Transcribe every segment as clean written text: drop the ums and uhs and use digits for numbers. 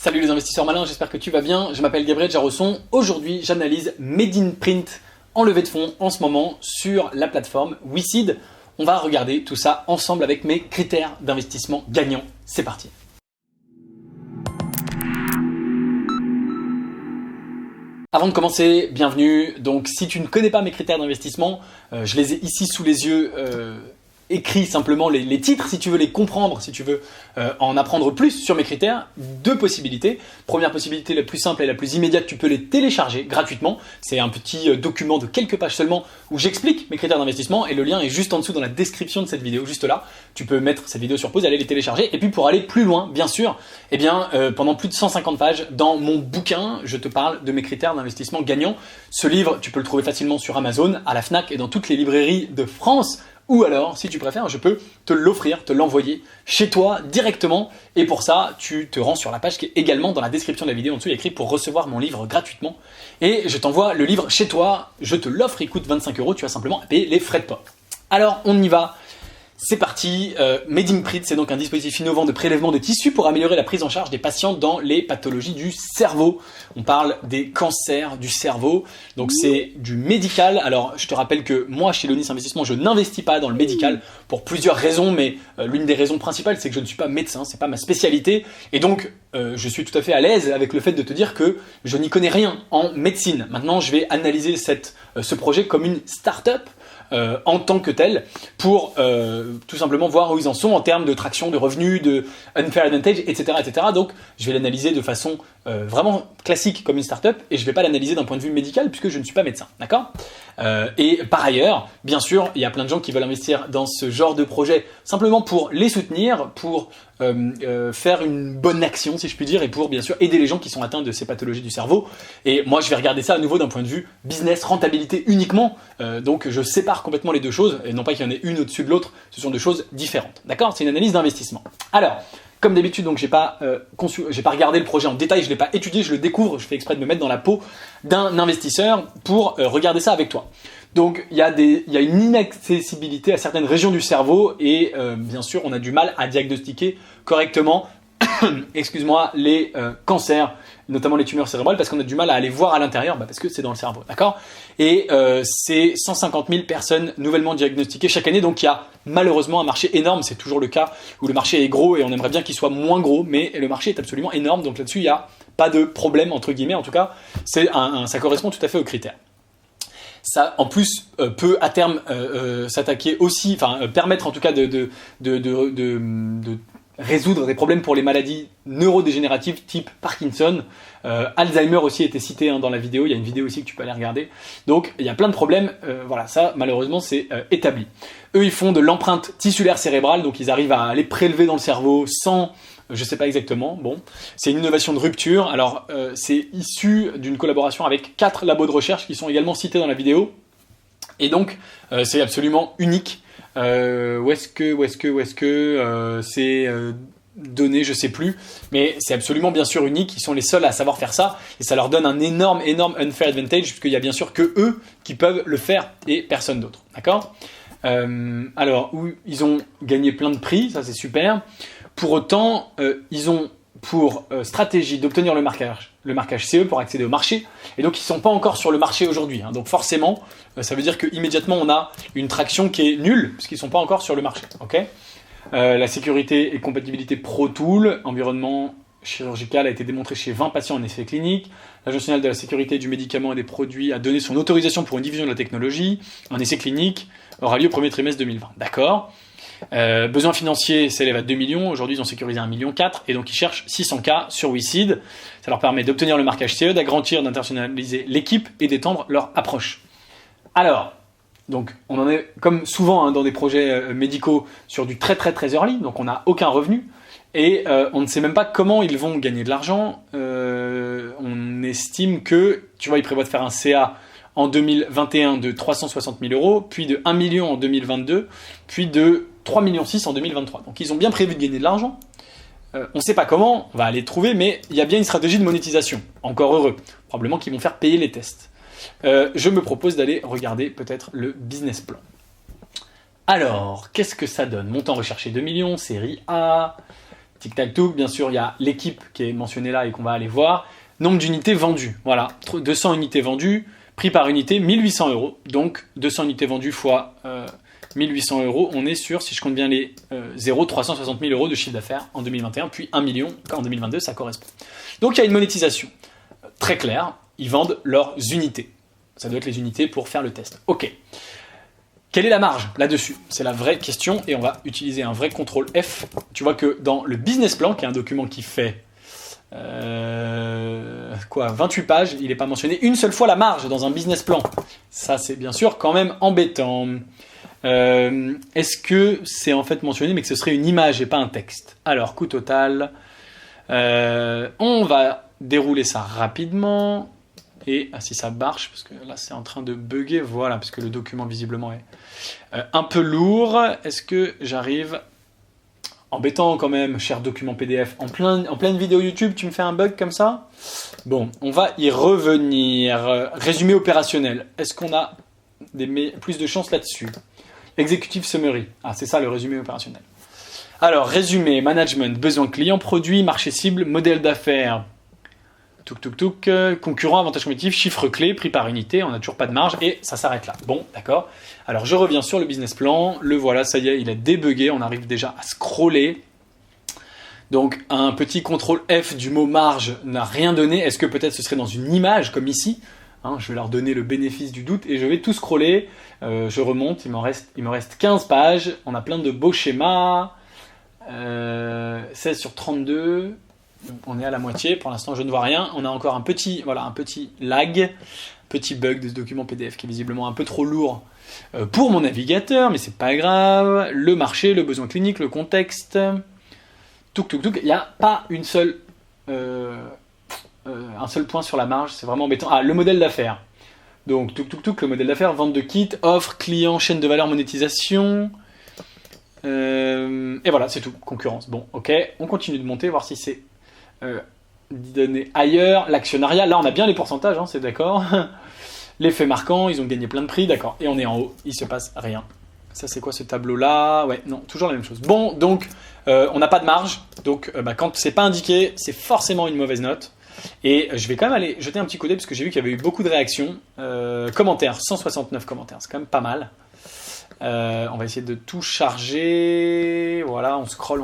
Salut les investisseurs malins, j'espère que tu vas bien. Je m'appelle Gabriel Jarosson. Aujourd'hui, j'analyse Made in Print en levée de fonds en ce moment sur la plateforme WeSeed. On va regarder tout ça ensemble avec mes critères d'investissement gagnants. C'est parti. Avant de commencer, bienvenue. Donc si tu ne connais pas mes critères d'investissement, je les ai ici sous les yeux. Écris simplement les titres si tu veux les comprendre, si tu veux en apprendre plus sur mes critères. Deux possibilités. Première possibilité, la plus simple et la plus immédiate, tu peux les télécharger gratuitement. C'est un petit document de quelques pages seulement où j'explique mes critères d'investissement et le lien est juste en dessous dans la description de cette vidéo, juste là. Tu peux mettre cette vidéo sur pause, aller les télécharger. Et puis pour aller plus loin, bien sûr, pendant plus de 150 pages, dans mon bouquin, je te parle de mes critères d'investissement gagnants. Ce livre, tu peux le trouver facilement sur Amazon, à la Fnac et dans toutes les librairies de France. Ou alors, si tu préfères, je peux te l'offrir, te l'envoyer chez toi directement. Et pour ça, tu te rends sur la page qui est également dans la description de la vidéo. En dessous, il y a écrit pour recevoir mon livre gratuitement. Et je t'envoie le livre chez toi. Je te l'offre, il coûte 25 €. Tu as simplement à payer les frais de port. Alors, on y va. C'est parti. Made in Print, c'est donc un dispositif innovant de prélèvement de tissus pour améliorer la prise en charge des patients dans les pathologies du cerveau. On parle des cancers du cerveau, donc c'est du médical. Alors je te rappelle que moi chez Leonis Investissement, je n'investis pas dans le médical pour plusieurs raisons, mais l'une des raisons principales c'est que je ne suis pas médecin, c'est pas ma spécialité, et donc je suis tout à fait à l'aise avec le fait de te dire que je n'y connais rien en médecine. Maintenant je vais analyser ce projet comme une start-up. En tant que tel pour tout simplement voir où ils en sont en termes de traction, de revenus, de unfair advantage, etc. etc. Donc je vais l'analyser de façon vraiment classique comme une startup et je ne vais pas l'analyser d'un point de vue médical puisque je ne suis pas médecin, d'accord ? Et par ailleurs, bien sûr, il y a plein de gens qui veulent investir dans ce genre de projet simplement pour les soutenir, pour faire une bonne action si je puis dire et pour bien sûr aider les gens qui sont atteints de ces pathologies du cerveau. Et moi je vais regarder ça à nouveau d'un point de vue business, rentabilité uniquement, donc je sépare complètement les deux choses et non pas qu'il y en ait une au-dessus de l'autre, ce sont deux choses différentes, d'accord ? C'est une analyse d'investissement. Alors, comme d'habitude, donc j'ai pas regardé le projet en détail, je l'ai pas étudié, je le découvre, je fais exprès de me mettre dans la peau d'un investisseur pour regarder ça avec toi. Donc il y a une inaccessibilité à certaines régions du cerveau et bien sûr on a du mal à diagnostiquer correctement excuse-moi, les cancers, notamment les tumeurs cérébrales, parce qu'on a du mal à aller voir à l'intérieur, parce que c'est dans le cerveau, d'accord ? Et c'est 150 000 personnes nouvellement diagnostiquées chaque année, donc il y a malheureusement un marché énorme, c'est toujours le cas où le marché est gros et on aimerait bien qu'il soit moins gros, mais le marché est absolument énorme, donc là-dessus il n'y a pas de problème, entre guillemets, en tout cas, ça correspond tout à fait aux critères. Ça, en plus, peut à terme s'attaquer aussi, permettre en tout cas de résoudre des problèmes pour les maladies neurodégénératives type Parkinson. Alzheimer aussi était cité dans la vidéo, il y a une vidéo aussi que tu peux aller regarder. Donc il y a plein de problèmes, voilà, ça malheureusement c'est établi. Eux ils font de l'empreinte tissulaire cérébrale, donc ils arrivent à aller prélever dans le cerveau sans... Je ne sais pas exactement, bon, c'est une innovation de rupture. Alors c'est issu d'une collaboration avec 4 labos de recherche qui sont également cités dans la vidéo. Et donc c'est absolument unique. Où est-ce que c'est donné, je sais plus, mais c'est absolument bien sûr unique, ils sont les seuls à savoir faire ça, et ça leur donne un énorme unfair advantage, puisqu'il y a bien sûr que eux qui peuvent le faire, et personne d'autre, d'accord ? Alors, ils ont gagné plein de prix, ça c'est super, pour autant, ils ont pour stratégie d'obtenir le marquage CE pour accéder au marché, et donc ils ne sont pas encore sur le marché aujourd'hui, hein. Donc forcément, ça veut dire qu'immédiatement on a une traction qui est nulle, puisqu'ils ne sont pas encore sur le marché. Okay, la sécurité et compatibilité Pro Tool, environnement chirurgical a été démontré chez 20 patients en essai clinique. L'Agence nationale de la sécurité du médicament et des produits a donné son autorisation pour une division de la technologie. Un essai clinique aura lieu au premier trimestre 2020. D'accord. Besoins financiers s'élèvent à 2 millions, aujourd'hui ils ont sécurisé 1,4 million, et donc ils cherchent 600K sur WeSeed. Ça leur permet d'obtenir le marquage CE, d'agrandir, d'internationaliser l'équipe et d'étendre leur approche. Alors, donc on en est comme souvent dans des projets médicaux sur du très early, donc on n'a aucun revenu et on ne sait même pas comment ils vont gagner de l'argent. On estime que, tu vois, ils prévoient de faire un CA en 2021 de 360 000 €, puis de 1 million en 2022, puis de 3,6 millions en 2023. Donc ils ont bien prévu de gagner de l'argent. On ne sait pas comment, on va aller trouver, mais il y a bien une stratégie de monétisation. Encore heureux. Probablement qu'ils vont faire payer les tests. Je me propose d'aller regarder peut-être le business plan. Alors, qu'est-ce que ça donne ? Montant recherché 2 millions, série A, Tic-tac-touc, bien sûr, il y a l'équipe qui est mentionnée là et qu'on va aller voir. Nombre d'unités vendues, voilà, 200 unités vendues, prix par unité 1800 €. Donc 200 unités vendues fois 1800 €, on est sur, si je compte bien les 360 000 € de chiffre d'affaires en 2021, puis 1 million en 2022, ça correspond. Donc il y a une monétisation très claire, ils vendent leurs unités. Ça doit être les unités pour faire le test. Ok. Quelle est la marge là-dessus? C'est la vraie question et on va utiliser un vrai contrôle F. Tu vois que dans le business plan, qui est un document qui fait 28 pages, il n'est pas mentionné une seule fois la marge dans un business plan. Ça, c'est bien sûr quand même embêtant. Est-ce que c'est en fait mentionné mais que ce serait une image et pas un texte? Alors, coût total. On va dérouler ça rapidement. Et si ça marche, parce que là c'est en train de bugger, voilà, parce que le document visiblement est un peu lourd. Est-ce que j'arrive, embêtant quand même, cher document PDF, en pleine vidéo YouTube, tu me fais un bug comme ça? Bon, on va y revenir. Résumé opérationnel, est-ce qu'on a plus de chance là-dessus? Executive summary, c'est ça le résumé opérationnel. Alors, résumé, management, besoin client, produit, marché cible, modèle d'affaires. Concurrent, avantage compétitif, chiffre clé, prix par unité, on n'a toujours pas de marge et ça s'arrête là. Bon, d'accord. Alors je reviens sur le business plan, le voilà, ça y est, il a débugué, on arrive déjà à scroller. Donc un petit contrôle F du mot marge n'a rien donné. Est-ce que peut-être ce serait dans une image comme ici? Je vais leur donner le bénéfice du doute et je vais tout scroller. Je remonte, il me reste 15 pages, on a plein de beaux schémas. 16 sur 32. On est à la moitié, pour l'instant je ne vois rien. On a encore un petit lag, petit bug de ce document PDF qui est visiblement un peu trop lourd pour mon navigateur, mais c'est pas grave. Le marché, le besoin clinique, le contexte. Il n'y a pas un seul point sur la marge, c'est vraiment embêtant. Le modèle d'affaires. Donc le modèle d'affaires, vente de kits, offre, client, chaîne de valeur, monétisation. Et voilà, c'est tout, concurrence. Bon, ok, on continue de monter, voir si c'est donné ailleurs. L'actionnariat, là on a bien les pourcentages, c'est d'accord. L'effet marquant, ils ont gagné plein de prix, d'accord. Et on est en haut, il se passe rien. Ça c'est quoi ce tableau là? Ouais, non, toujours la même chose. Bon, donc on n'a pas de marge, donc quand c'est pas indiqué, c'est forcément une mauvaise note. Et je vais quand même aller jeter un petit coup d'œil parce que j'ai vu qu'il y avait eu beaucoup de réactions. Commentaires, 169 commentaires, c'est quand même pas mal. On va essayer de tout charger. Voilà, on scrolle.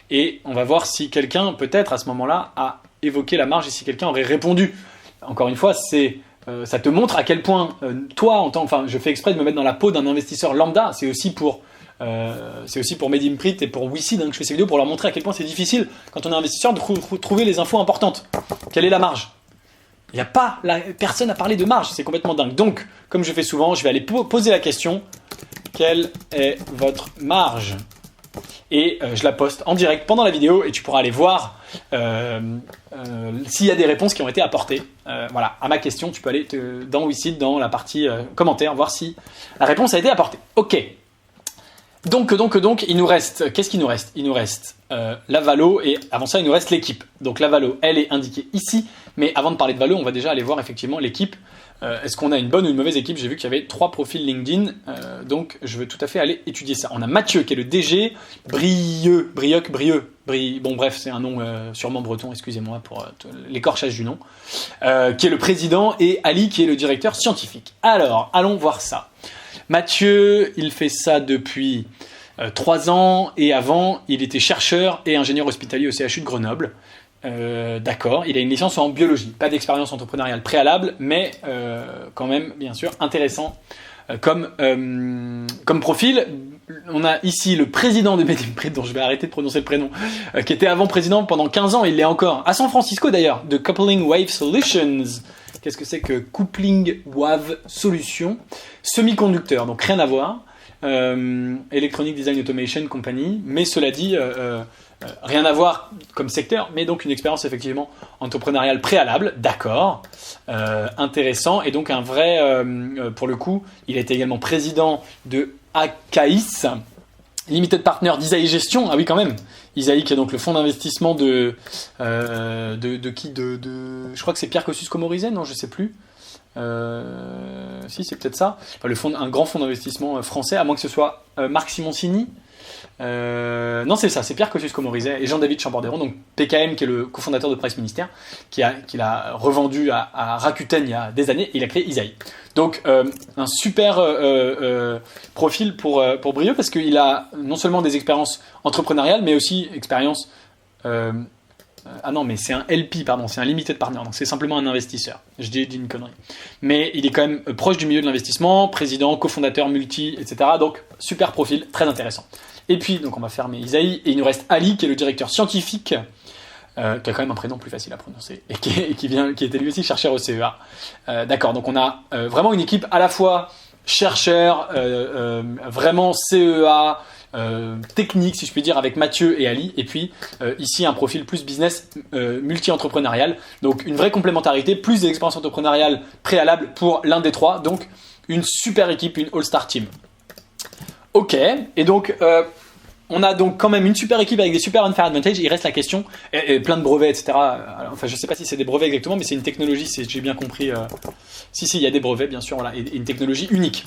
Et on va voir si quelqu'un, peut-être à ce moment-là, a évoqué la marge et si quelqu'un aurait répondu. Encore une fois, ça te montre à quel point toi, je fais exprès de me mettre dans la peau d'un investisseur lambda. C'est aussi pour Medimprint et pour WeSeed que je fais ces vidéos pour leur montrer à quel point c'est difficile quand on est investisseur de trouver les infos importantes. Quelle est la marge? Il n'y a pas, personne n'a parlé de marge, c'est complètement dingue. Donc, comme je fais souvent, je vais aller poser la question, quelle est votre marge? Et je la poste en direct pendant la vidéo et tu pourras aller voir s'il y a des réponses qui ont été apportées. Voilà, à ma question, tu peux aller dans WeSeed, dans la partie commentaires, voir si la réponse a été apportée. Ok. Donc, il nous reste, qu'est-ce qu'il nous reste? Il nous reste la valo et avant ça, il nous reste l'équipe. Donc la valo, elle est indiquée ici. Mais avant de parler de valo, on va déjà aller voir effectivement l'équipe. Est-ce qu'on a une bonne ou une mauvaise équipe? J'ai vu qu'il y avait 3 profils LinkedIn, donc je veux tout à fait aller étudier ça. On a Mathieu qui est le DG, Brieux, bon bref, c'est un nom sûrement breton, excusez-moi pour l'écorchage du nom, qui est le président, et Ali qui est le directeur scientifique. Alors, allons voir ça. Mathieu, il fait ça depuis 3 ans, et avant, il était chercheur et ingénieur hospitalier au CHU de Grenoble. D'accord, il a une licence en biologie, pas d'expérience entrepreneuriale préalable, mais quand même, bien sûr, intéressant comme profil. On a ici le président de Medimprint, dont je vais arrêter de prononcer le prénom, qui était avant président pendant 15 ans, il l'est encore, à San Francisco d'ailleurs, de Coupling Wave Solutions. Qu'est-ce que c'est que Coupling Wave Solutions? Semi-conducteur, donc rien à voir. Electronic Design Automation Company, mais cela dit, rien à voir comme secteur, mais donc une expérience effectivement entrepreneuriale préalable, d'accord, intéressant, et donc un vrai, pour le coup, il était également président de AKIS, Limited Partner d'Isaïe Gestion, ah oui quand même, Isaïe qui est donc le fonds d'investissement de qui, je crois que c'est Pierre Kosciusko-Morizet, non je sais plus, Si, c'est peut-être ça. Enfin, un grand fonds d'investissement français, à moins que ce soit Marc Simoncini. Non, c'est ça, c'est Pierre Kosciusko-Morizet et Jean-David Chamborderon, donc PKM qui est le cofondateur de Price Ministère, qui l'a revendu à Rakuten il y a des années, et il a créé Isaïe. Donc un super profil pour Brieux, parce qu'il a non seulement des expériences entrepreneuriales, mais aussi expériences... ah non, mais c'est un LP, pardon, c'est un limited partner, donc c'est simplement un investisseur. Je dis une connerie. Mais il est quand même proche du milieu de l'investissement, président, cofondateur, multi, etc. Donc super profil, très intéressant. Et puis, donc on va fermer Isaïe, et il nous reste Ali, qui est le directeur scientifique, qui a quand même un prénom plus facile à prononcer, et qui était lui aussi chercheur au CEA. D'accord, donc on a vraiment une équipe à la fois chercheur, vraiment CEA, technique, si je puis dire, avec Mathieu et Ali, et puis ici un profil plus business multi-entrepreneurial, donc une vraie complémentarité, plus d'expérience entrepreneuriale préalable pour l'un des trois, donc une super équipe, une all-star team. Ok, et donc on a donc quand même une super équipe avec des super unfair advantage. Il reste la question, et plein de brevets, etc. Alors, enfin, je sais pas si c'est des brevets exactement, mais c'est une technologie, si j'ai bien compris. Si, il y a des brevets, bien sûr, voilà, et une technologie unique.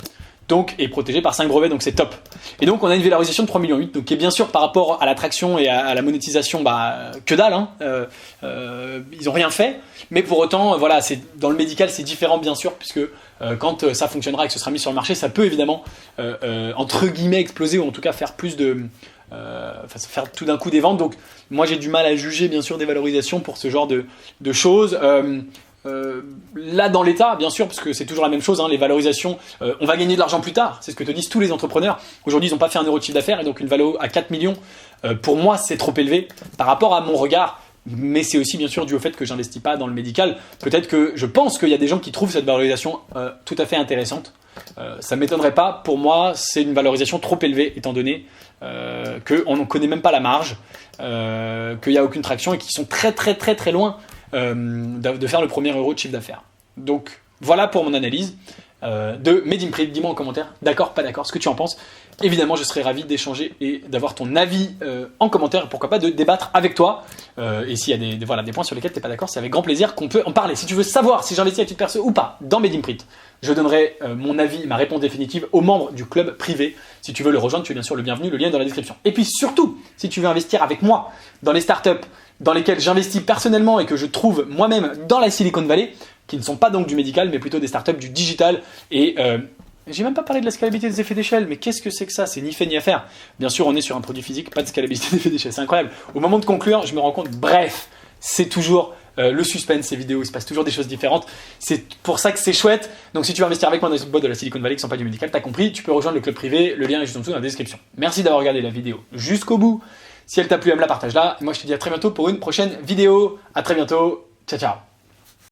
Donc, est protégée par 5 brevets, donc c'est top. Et donc, on a une valorisation de 3,8 millions, donc qui est bien sûr par rapport à l'attraction et à la monétisation, que dalle. Hein. Ils ont rien fait, mais pour autant, voilà, dans le médical, c'est différent, bien sûr, puisque quand ça fonctionnera et que ce sera mis sur le marché, ça peut évidemment, entre guillemets, exploser, ou en tout cas faire plus de... faire tout d'un coup des ventes. Donc, moi, j'ai du mal à juger, bien sûr, des valorisations pour ce genre de choses. Là dans l'état, bien sûr, parce que c'est toujours la même chose, hein, les valorisations, on va gagner de l'argent plus tard, c'est ce que te disent tous les entrepreneurs. Aujourd'hui, ils n'ont pas fait 1 euro de chiffre d'affaires, et donc une valo à 4 millions, pour moi, c'est trop élevé par rapport à mon regard. Mais c'est aussi bien sûr dû au fait que j'investis pas dans le médical. Peut-être que je pense qu'il y a des gens qui trouvent cette valorisation tout à fait intéressante. Ça m'étonnerait pas. Pour moi, c'est une valorisation trop élevée, étant donné qu'on ne connaît même pas la marge, qu'il n'y a aucune traction, et qu'ils sont très très très très loin de faire le premier euro de chiffre d'affaires. Donc voilà pour mon analyse de Made in Print. Dis-moi en commentaire, d'accord, pas d'accord, ce que tu en penses. Évidemment, je serais ravi d'échanger et d'avoir ton avis en commentaire, et pourquoi pas de débattre avec toi. Et s'il y a des points sur lesquels tu n'es pas d'accord, c'est avec grand plaisir qu'on peut en parler. Si tu veux savoir si j'investis à titre perso ou pas dans Made in Print, je donnerai mon avis, ma réponse définitive aux membres du club privé. Si tu veux le rejoindre, tu es bien sûr le bienvenu, le lien est dans la description. Et puis surtout, si tu veux investir avec moi dans les startups dans lesquelles j'investis personnellement et que je trouve moi-même dans la Silicon Valley, qui ne sont pas donc du médical, mais plutôt des startups du digital. Et j'ai même pas parlé de la scalabilité des effets d'échelle, mais qu'est-ce que c'est que ça? C'est ni fait ni à faire. Bien sûr, on est sur un produit physique, pas de scalabilité des effets d'échelle, c'est incroyable. Au moment de conclure, je me rends compte, bref, c'est toujours le suspense, ces vidéos, il se passe toujours des choses différentes. C'est pour ça que c'est chouette. Donc si tu veux investir avec moi dans les boîtes de la Silicon Valley qui ne sont pas du médical, t'as compris, tu peux rejoindre le club privé, le lien est juste en dessous dans la description. Merci d'avoir regardé la vidéo jusqu'au bout. Si elle t'a plu, aime-la, partage-la. Et moi, je te dis à très bientôt pour une prochaine vidéo. À très bientôt. Ciao, ciao.